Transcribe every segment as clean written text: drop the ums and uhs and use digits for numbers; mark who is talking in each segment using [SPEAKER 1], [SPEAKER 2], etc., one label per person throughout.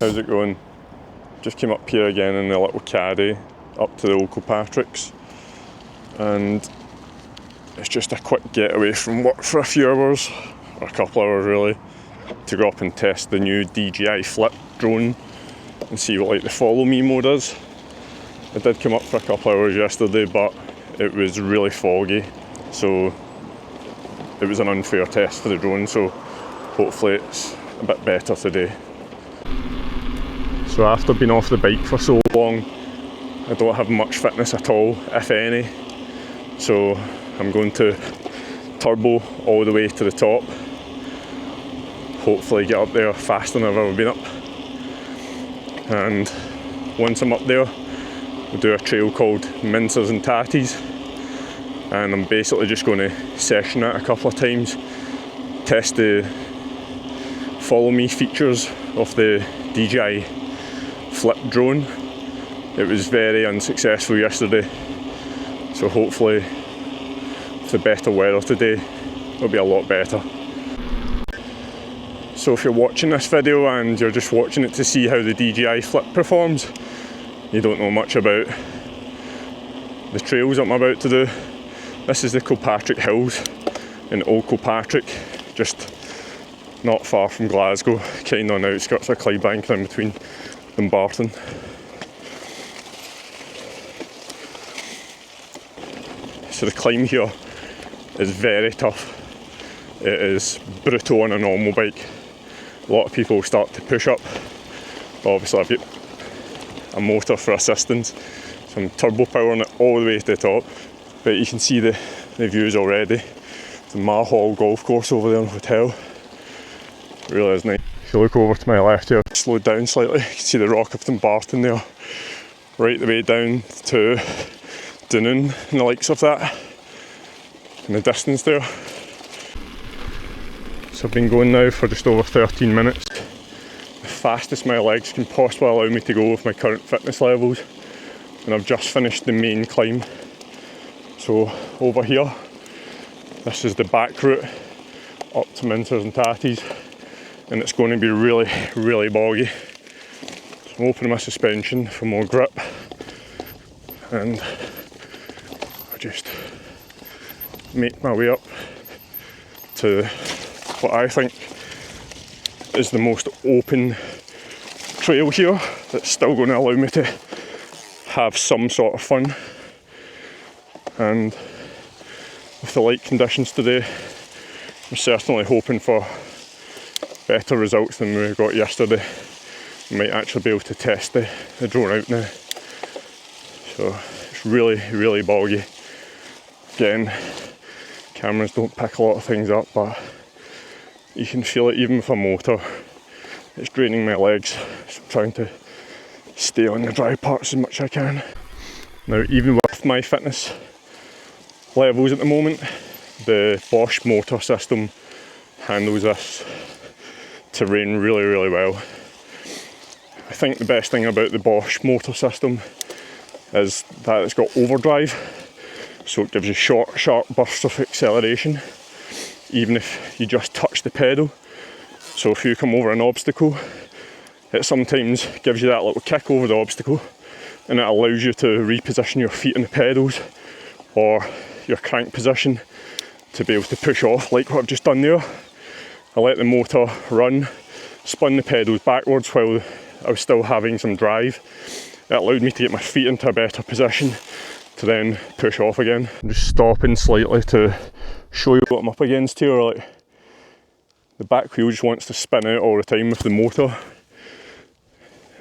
[SPEAKER 1] How's it going? Just came up here again in the little caddy up to the local Patrick's, and it's just a quick getaway from work for a few hours, or a couple hours really, to go up and test the new DJI Flip Drone and see what the follow me mode is. I did come up for a couple hours yesterday, but it was really foggy, so it was an unfair test for the drone, so hopefully it's a bit better today. So after being off the bike for so long, I don't have much fitness at all, if any. So I'm going to turbo all the way to the top. Hopefully get up there faster than I've ever been up. And once I'm up there, we'll do a trail called Mincers and Tatties. And I'm basically just going to session it a couple of times, test the follow me features of the DJI Flip Drone. It was very unsuccessful yesterday, so hopefully with the better weather today it'll be a lot better. So if you're watching this video and you're just watching it to see how the DJI Flip performs, you don't know much about the trails I'm about to do. This is the Kilpatrick Hills in Old Kilpatrick, just not far from Glasgow, kind of on the outskirts of Clydebank and in between Dumbarton. So the climb here is very tough. It is brutal on a normal bike. A lot of people start to push up, but obviously I've got a motor for assistance, so I'm turbo powering it all the way to the top. But you can see the views already. The Marhall golf course over there in the hotel. It really is nice. If you look over to my left here, slowed down slightly, you can see the rock of Dumbarton there, right the way down to Dunoon and the likes of that, in the distance there. So I've been going now for just over 13 minutes, the fastest my legs can possibly allow me to go with my current fitness levels, and I've just finished the main climb. So over here, this is the back route up to Mincers and Tatties, and it's going to be really, really boggy. So I'm opening my suspension for more grip, and I just make my way up to what I think is the most open trail here that's still going to allow me to have some sort of fun. And with the light conditions today, I'm certainly hoping for better results than we got yesterday. We might actually be able to test the drone out now. So it's really, really boggy. Again, cameras don't pick a lot of things up, but you can feel it even with a motor. It's draining my legs, so I'm trying to stay on the dry parts as much as I can. Now, even with my fitness levels at the moment, the Bosch motor system handles this terrain really, really well. I think the best thing about the Bosch motor system is that it's got overdrive, so it gives you short, sharp bursts of acceleration, even if you just touch the pedal. So if you come over an obstacle, it sometimes gives you that little kick over the obstacle, and it allows you to reposition your feet in the pedals or your crank position to be able to push off, like what I've just done there. I let the motor run, spun the pedals backwards while I was still having some drive. It allowed me to get my feet into a better position to then push off again. I'm just stopping slightly to show you what I'm up against here. Like, the back wheel just wants to spin out all the time with the motor,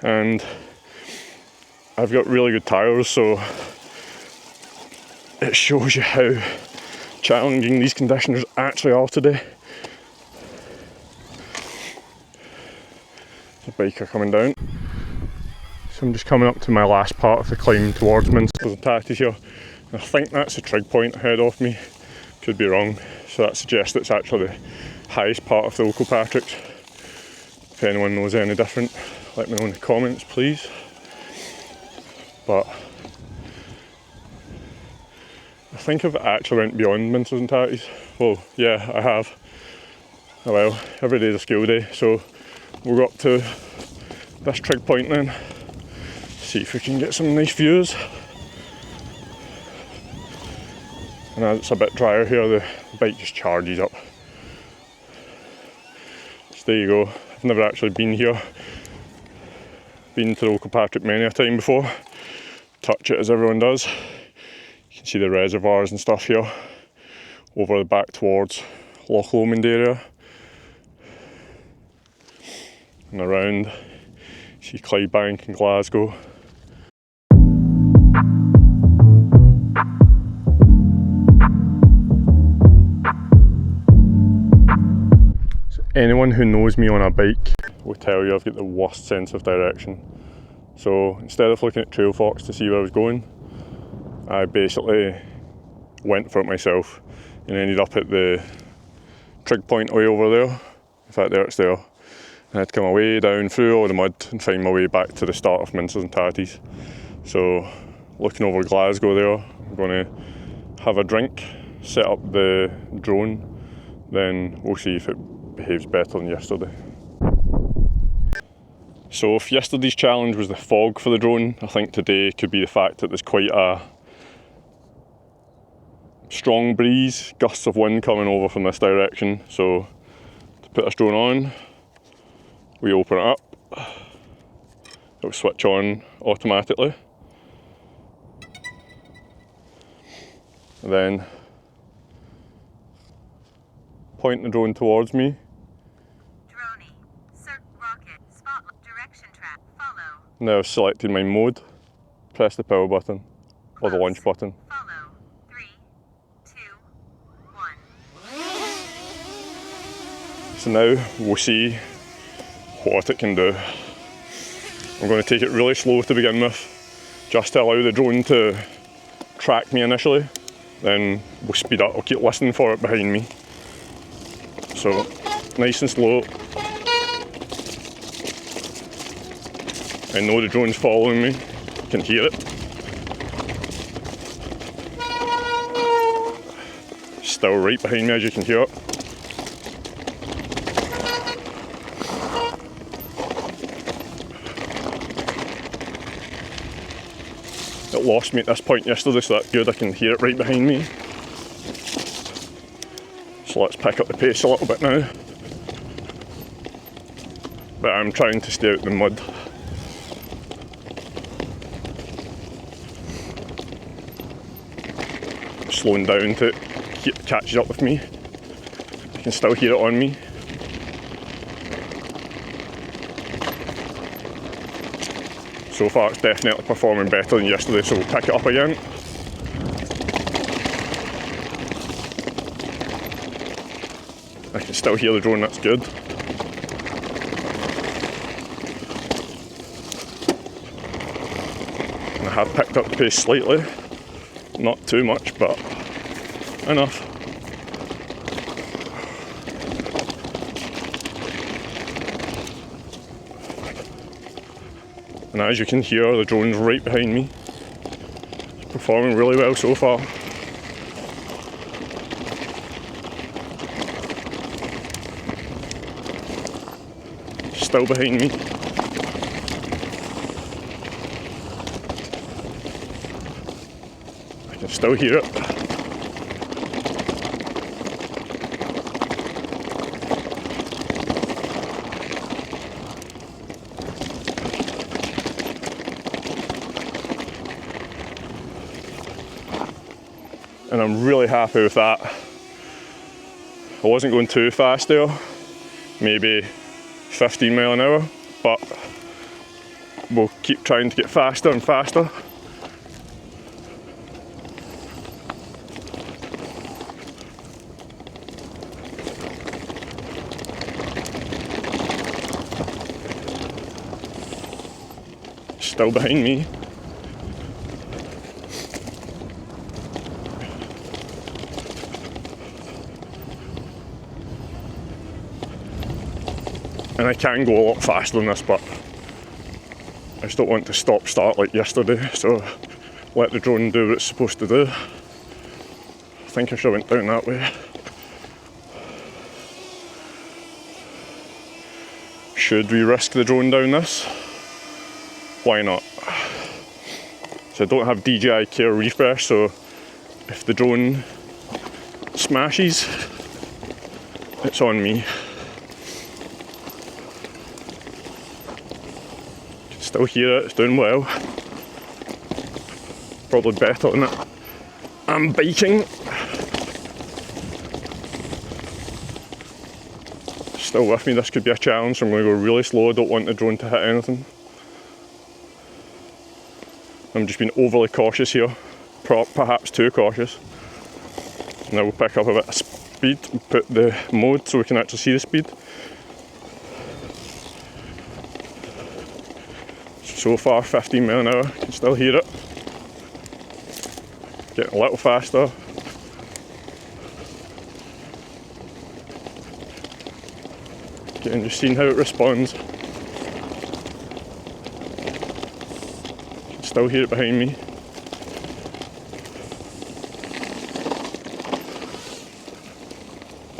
[SPEAKER 1] and I've got really good tyres, so it shows you how challenging these conditions actually are today. There's a biker coming down. So I'm just coming up to my last part of the climb towards Mincers and Tatties here. I think that's the trig point ahead of me, could be wrong. So that suggests it's actually the highest part of the local Patrick's. If anyone knows any different, let me know in the comments please. But I think I've actually went beyond Mincers and Tatties. Well, yeah, I have. Oh well, every day's a skill day, so we'll go up to this trig point then, see if we can get some nice views. And as it's a bit drier here, the bike just charges up. So there you go. I've never actually been here. Been to Local Patrick many a time before. Touch it as everyone does. You can see the reservoirs and stuff here. Over the back towards Loch Lomond area. And around, see Clydebank and Glasgow. So anyone who knows me on a bike will tell you I've got the worst sense of direction. So instead of looking at Trail Fox to see where I was going, I basically went for it myself and ended up at the trig point way over there. In fact, there it's there. I had to come my way down through all the mud and find my way back to the start of Minces and Tatties. So looking over Glasgow there, I'm going to have a drink, set up the drone, then we'll see if it behaves better than yesterday. So if yesterday's challenge was the fog for the drone, I think today could be the fact that there's quite a strong breeze, gusts of wind coming over from this direction. So to put this drone on, we open it up, it'll switch on automatically, and then point the drone towards me.
[SPEAKER 2] Dronie, rocket, spotlight, direction track, follow.
[SPEAKER 1] Now I've selected my mode, press the power button, or the launch button.
[SPEAKER 2] Follow, 3, 2, 1.
[SPEAKER 1] So now we'll see what it can do. I'm going to take it really slow to begin with, just to allow the drone to track me initially, then we'll speed up. I'll keep listening for it behind me. So nice and slow. I know the drone's following me, I can hear it. Still right behind me, as you can hear it. It lost me at this point yesterday, so that's good, I can hear it right behind me. So let's pick up the pace a little bit now. But I'm trying to stay out the mud. Slowing down to it catches up with me. I can still hear it on me. So far it's definitely performing better than yesterday, so we'll pick it up again. I can still hear the drone, that's good. And I have picked up the pace slightly. Not too much, but enough. And as you can hear, the drone's right behind me. It's performing really well so far. Still behind me. I can still hear it. And I'm really happy with that. I wasn't going too fast there, maybe 15 mile an hour, but we'll keep trying to get faster and faster. Still behind me. And I can go a lot faster than this, but I just don't want to stop start like yesterday, so let the drone do what it's supposed to do. I think I should have went down that way. Should we risk the drone down this? why not? So I don't have DJI Care refresh, so if the drone smashes, it's on me. You can still hear it, it's doing well. Probably better than it. I'm biking. Still with me, this could be a challenge, so I'm going to go really slow. I don't want the drone to hit anything. I'm just being overly cautious here, perhaps too cautious. Now we'll pick up a bit of speed and put the mode so we can actually see the speed. So far 15 miles an hour, you can still hear it. Getting a little faster. Again, just seeing how it responds. Still hear it behind me.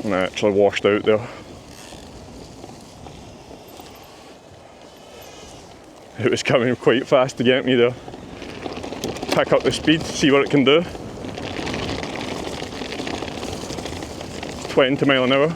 [SPEAKER 1] And I actually washed out there. It was coming quite fast to get me there. Pick up the speed, see what it can do. 20 miles an hour.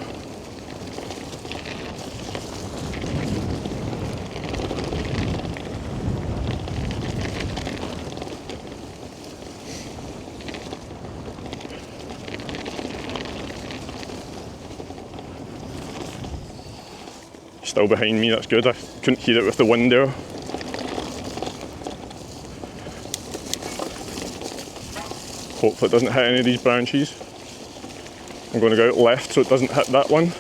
[SPEAKER 1] Still behind me, that's good. I couldn't hear it with the wind there. Hopefully it doesn't hit any of these branches. I'm going to go out left so it doesn't hit that one.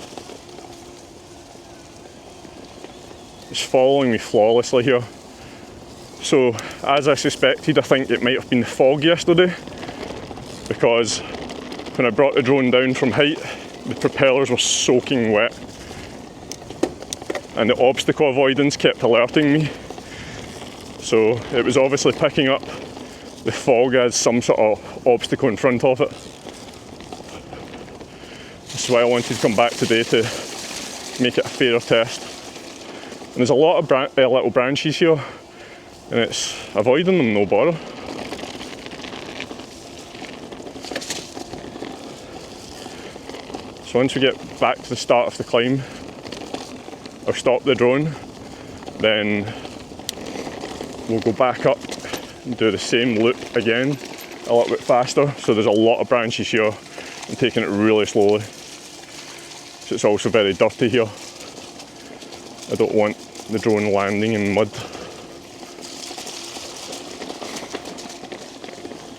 [SPEAKER 1] It's following me flawlessly here. So, as I suspected, I think it might have been the fog yesterday, because when I brought the drone down from height, the propellers were soaking wet. And the obstacle avoidance kept alerting me. So it was obviously picking up the fog as some sort of obstacle in front of it. That's why I wanted to come back today to make it a fairer test. And there's a lot of little branches here, and it's avoiding them no bother. So once we get back to the start of the climb, I'll stop the drone, then we'll go back up and do the same loop again, a little bit faster. So there's a lot of branches here. I'm taking it really slowly. So it's also very dirty here. I don't want the drone landing in mud.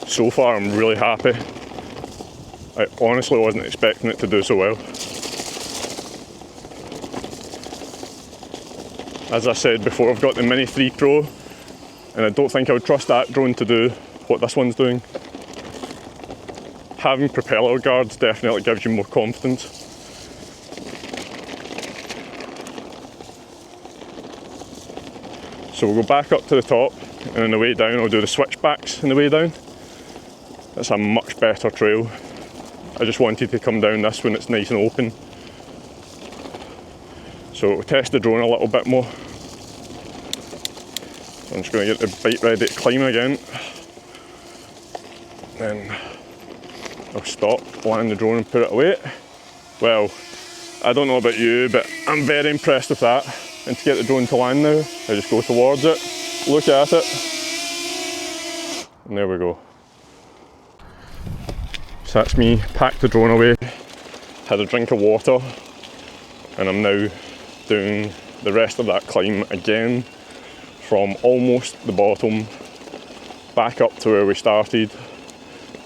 [SPEAKER 1] So far I'm really happy. I honestly wasn't expecting it to do so well. As I said before, I've got the Mini 3 Pro, and I don't think I would trust that drone to do what this one's doing. Having propeller guards definitely gives you more confidence. So we'll go back up to the top, and on the way down I'll do the switchbacks on the way down. That's a much better trail. I just wanted to come down this when it's nice and open. So we'll test the drone a little bit more. So I'm just going to get the bike ready to climb again. Then I'll stop, land the drone and put it away. Well, I don't know about you, but I'm very impressed with that. And to get the drone to land now, I just go towards it, look at it, and there we go. So that's me, packed the drone away, had a drink of water, and I'm now doing the rest of that climb again, from almost the bottom back up to where we started.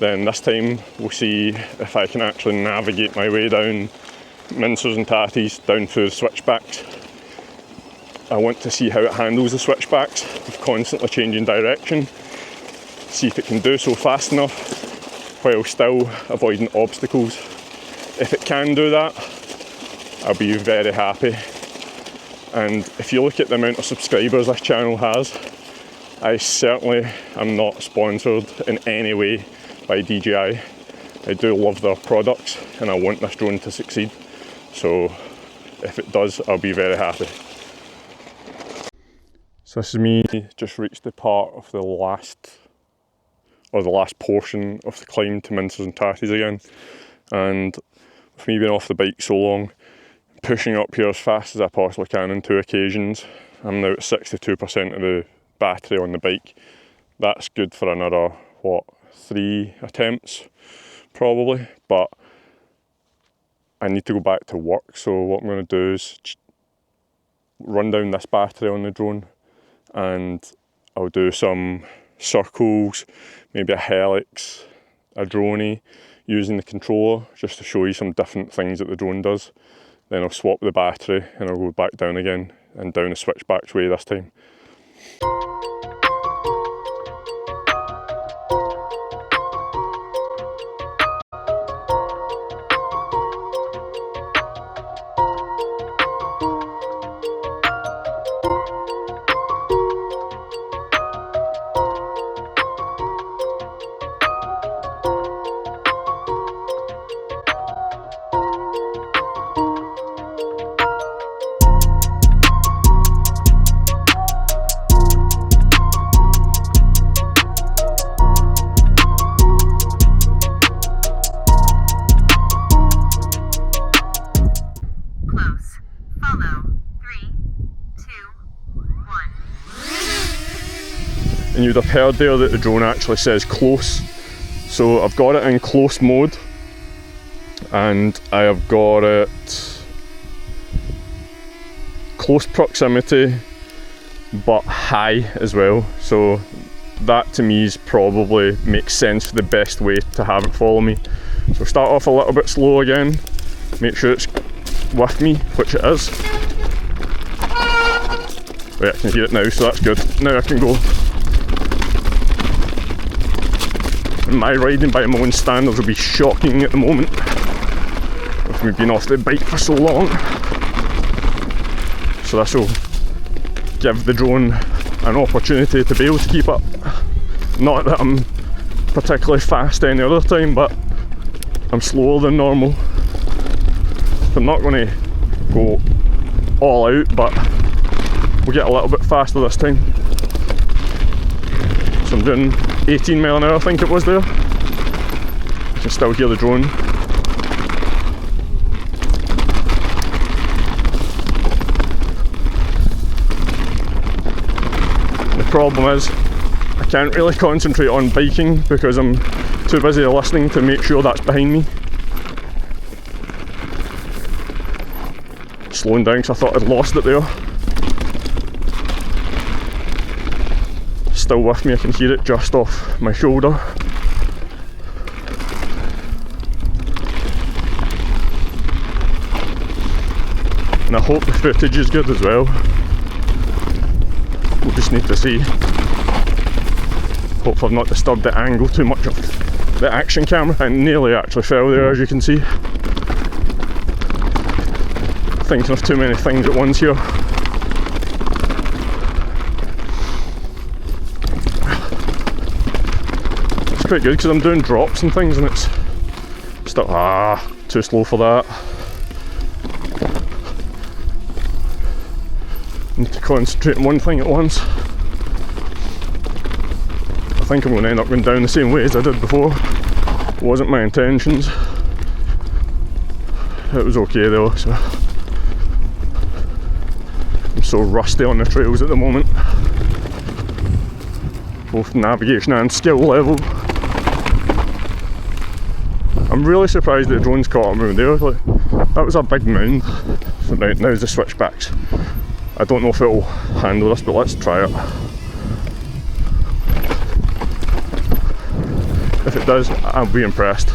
[SPEAKER 1] Then this time we'll see if I can actually navigate my way down Mincers and Tatties down through the switchbacks. I want to see how it handles the switchbacks with constantly changing direction, see if it can do so fast enough while still avoiding obstacles. If it can do that, I'll be very happy. And if you look at the amount of subscribers this channel has, I certainly am not sponsored in any way by DJI. I do love their products and I want this drone to succeed. So if it does, I'll be very happy. So this is me just reached the part of the last portion of the climb to Mincers and Tatties again, and with me being off the bike so long, pushing up here as fast as I possibly can on 2 occasions. I'm now at 62% of the battery on the bike. That's good for another, 3 attempts probably, but I need to go back to work, so what I'm going to do is run down this battery on the drone, and I'll do some circles, maybe a Helix, a Dronie, using the controller just to show you some different things that the drone does. Then I'll swap the battery and I'll go back down again, and down the switchbacks way this time.
[SPEAKER 2] Close. Follow. 3, 2, 1.
[SPEAKER 1] And you'd have heard there that the drone actually says close. So I've got it in close mode, and I have got it close proximity but high as well. So that to me is probably makes sense for the best way to have it follow me. So start off a little bit slow again, make sure it's with me, which it is. Right, I can hear it now, so that's good. Now I can go. And my riding by my own standards will be shocking at the moment, with me being off the bike for so long. So this will give the drone an opportunity to be able to keep up. Not that I'm particularly fast any other time, but I'm slower than normal. I'm not going to go all out, but we'll get a little bit faster this time. So I'm doing 18 mile an hour, I think it was there. You can still hear the drone. The problem is, I can't really concentrate on biking because I'm too busy listening to make sure that's behind me. Slowing down because I thought I'd lost it there. Still with me, I can hear it just off my shoulder. And I hope the footage is good as well. We'll just need to see. Hope I've not disturbed the angle too much of the action camera. I nearly actually fell there, as you can see. Thinking of too many things at once here. It's quite good because I'm doing drops and things, and it's still too slow for that. Need to concentrate on one thing at once. I think I'm going to end up going down the same way as I did before. It wasn't my intentions. It was okay though, so I'm so rusty on the trails at the moment, both navigation and skill level. I'm really surprised that the drone's caught up around there. Like, that was a big mound. So now's the switchbacks. I don't know if it'll handle this, but let's try it. If it does, I'll be impressed.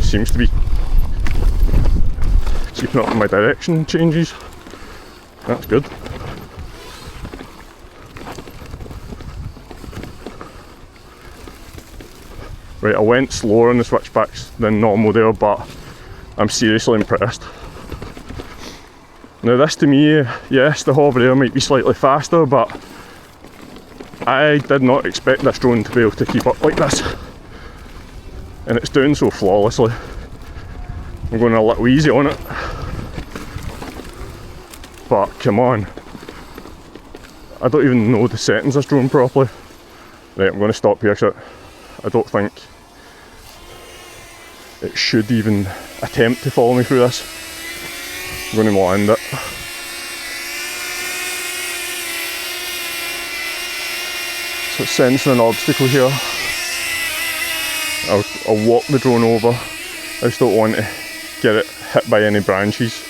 [SPEAKER 1] Seems to be keeping up with my direction changes. That's good. Right, I went slower on the switchbacks than normal there, but I'm seriously impressed. Now this to me, yes, the hover air might be slightly faster, but I did not expect this drone to be able to keep up like this. And it's doing so flawlessly. I'm going a little easy on it. but come on. I don't even know the settings of this drone properly. Right, I'm going to stop here because I don't think it should even attempt to follow me through this. I'm going to land it. So it's sensing an obstacle here. I'll walk the drone over. I just don't want to get it hit by any branches.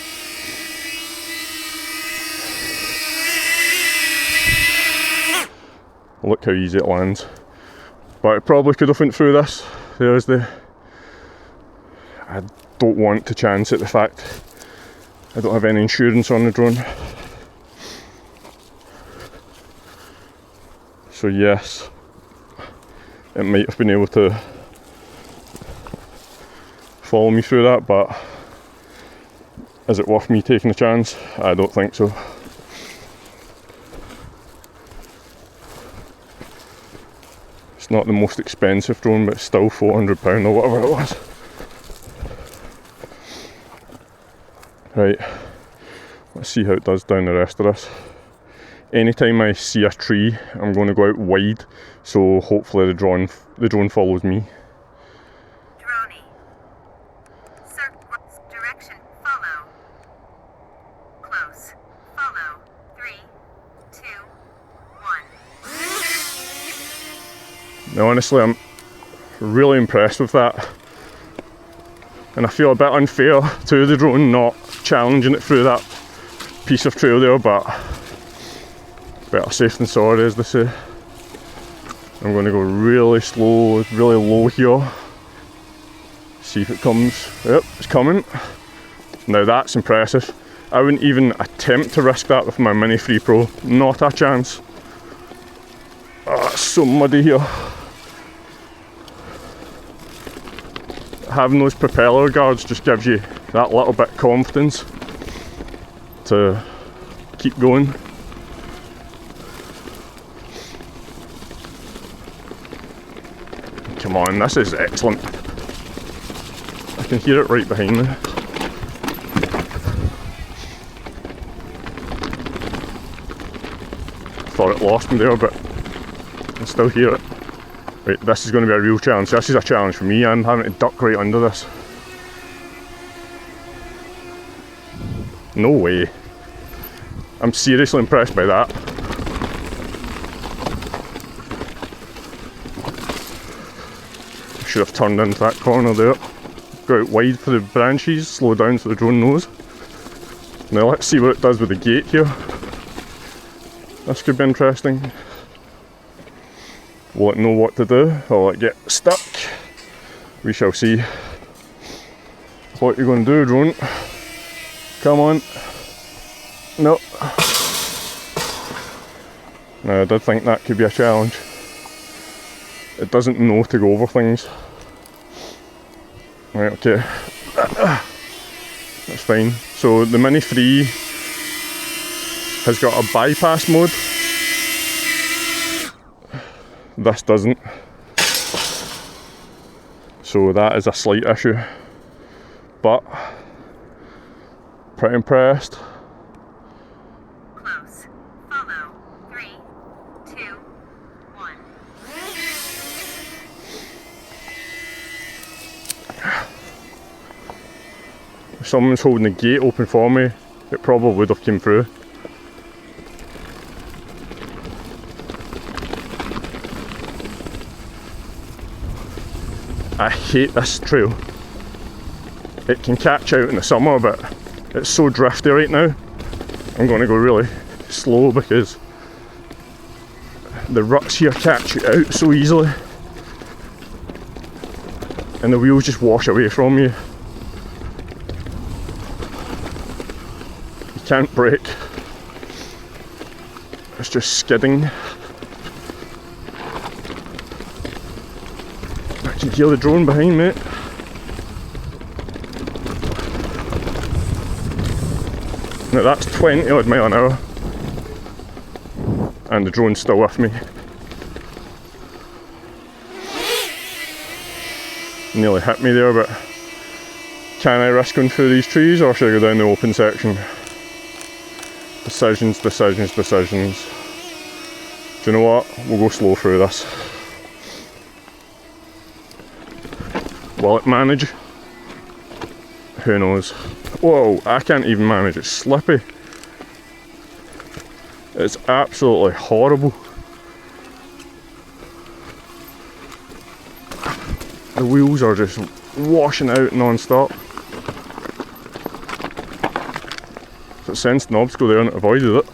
[SPEAKER 1] Look how easy it lands. But it probably could have went through this. There's the... I don't want to chance it, the fact I don't have any insurance on the drone. So yes, it might have been able to follow me through that, but is it worth me taking a chance? I don't think so. It's not the most expensive drone, but it's still £400 or whatever it was. Right, let's see how it does down the rest of this. Anytime I see a tree, I'm going to go out wide, so hopefully the drone follows me.
[SPEAKER 2] Dronie. Direction follow. Close. Follow. 3, 2, 1.
[SPEAKER 1] Now honestly, I'm really impressed with that. And I feel a bit unfair to the drone not challenging it through that piece of trail there, but better safe than sorry, as they say. I'm going to go really slow, really low here. See if it comes. Yep, it's coming. Now that's impressive. I wouldn't even attempt to risk that with my Mini 3 Pro. Not a chance. Oh, it's so muddy here. Having those propeller guards just gives you that little bit of confidence to keep going. Come on, this is excellent. I can hear it right behind me. Thought it lost me there, but I can still hear it. Right, this is going to be a real challenge. This is a challenge for me. I'm having to duck right under this. No way. I'm seriously impressed by that. Should have turned into that corner there. Go out wide for the branches, slow down so the drone knows. Now let's see what it does with the gate here. This could be interesting. Will it know what to do? Will it get stuck? We shall see. What are you going to do, drone? Come on. No. Now I did think that could be a challenge. It doesn't know to go over things. Right, okay. That's fine. So the Mini 3 has got a bypass mode. This doesn't. So that is a slight issue. But pretty impressed.
[SPEAKER 2] Close. Follow. 3, 2, 1.
[SPEAKER 1] If someone's holding the gate open for me, it probably would have come through. I hate this trail. It can catch out in the summer, but it's so drifty right now. I'm going to go really slow because the ruts here catch you out so easily. And the wheels just wash away from you. You can't brake. It's just skidding. I can hear the drone behind me. Now that's 20 odd mile an hour. And the drone's still with me. Nearly hit me there, but can I risk going through these trees or should I go down the open section? Decisions, decisions, decisions. Do you know what? We'll go slow through this. Will it manage? Who knows? Whoa, I can't even manage, it's slippy. It's absolutely horrible. The wheels are just washing out non-stop. If it sensed an obstacle there and it avoided it.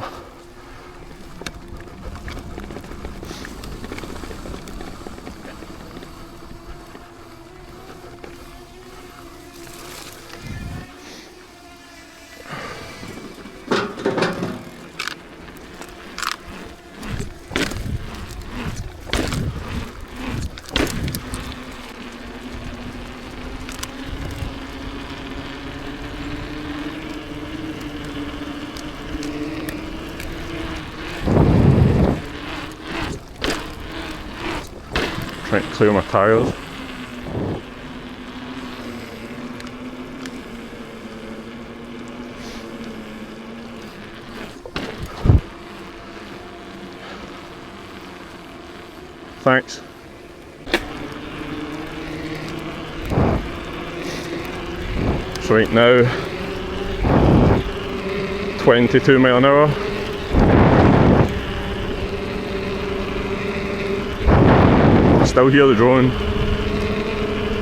[SPEAKER 1] Trying to clear my tyres. Thanks. So right now, 22 mile an hour. Still hear the drone.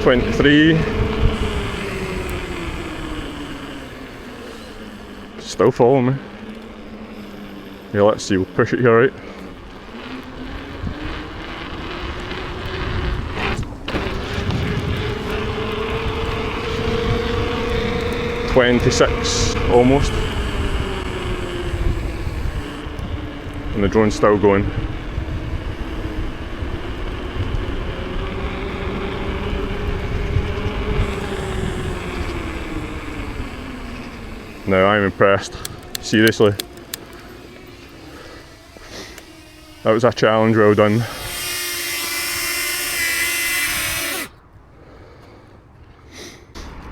[SPEAKER 1] 23. Still following me. Yeah, let's see, we'll push it here, right? .26 almost. And the drone's still going. Now I'm impressed, seriously. That was a challenge, well done.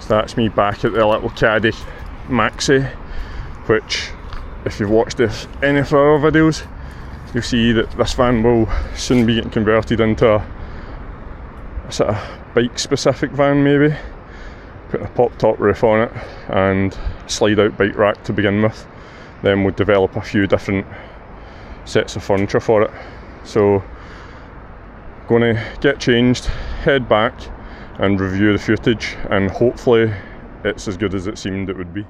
[SPEAKER 1] So that's me back at the little caddy maxi, which if you've watched any of our other videos, you'll see that this van will soon be getting converted into a sort of bike specific van maybe. Put a pop top roof on it and slide out bike rack to begin with. Then we'll develop a few different sets of furniture for it. So going to get changed, head back and review the footage, and hopefully it's as good as it seemed it would be.